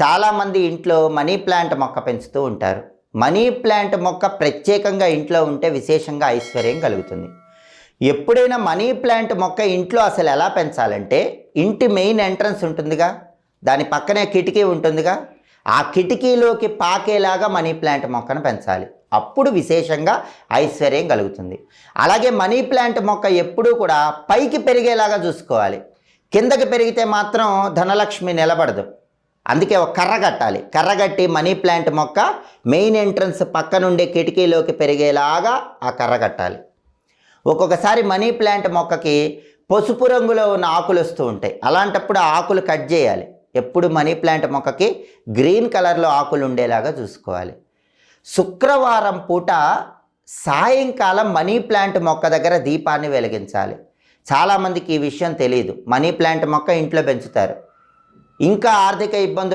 చాలామంది ఇంట్లో money plant మొక్క పెంచుతూ ఉంటారు. మనీ ప్లాంట్ మొక్క ప్రత్యేకంగా ఇంట్లో ఉంటే విశేషంగా ఐశ్వర్యం కలుగుతుంది. ఎప్పుడైనా మనీ ప్లాంట్ మొక్క ఇంట్లో అసలు ఎలా పెంచాలంటే, ఇంటి మెయిన్ ఎంట్రన్స్ ఉంటుందిగా, దాని పక్కనే కిటికీ ఉంటుందిగా, ఆ కిటికీలోకి పాకేలాగా మనీ ప్లాంట్ మొక్కను పెంచాలి. అప్పుడు విశేషంగా ఐశ్వర్యం కలుగుతుంది. అలాగే మనీ ప్లాంట్ మొక్క ఎప్పుడూ కూడా పైకి పెరిగేలాగా చూసుకోవాలి. కిందకి పెరిగితే మాత్రం ధనలక్ష్మి నిలబడదు. అందుకే ఒక కర్ర కట్టాలి. కర్ర కట్టి మనీ ప్లాంట్ మొక్క మెయిన్ ఎంట్రన్స్ పక్క నుండి కిటికీలోకి పెరిగేలాగా ఆ కర్ర కట్టాలి. ఒక్కొక్కసారి మనీ ప్లాంట్ మొక్కకి పసుపు రంగులో ఉన్న ఆకులు వస్తూ ఉంటాయి. అలాంటప్పుడు ఆ ఆకులు కట్ చేయాలి. ఎప్పుడు మనీ ప్లాంట్ మొక్కకి గ్రీన్ కలర్లో ఆకులు ఉండేలాగా చూసుకోవాలి. శుక్రవారం పూట సాయంకాలం మనీ ప్లాంట్ మొక్క దగ్గర దీపాన్ని వెలిగించాలి. చాలామందికి ఈ విషయం తెలియదు. మనీ ప్లాంట్ మొక్క ఇంట్లో పెంచుతారు. ఇంకా ఆర్థిక ఇబ్బందులు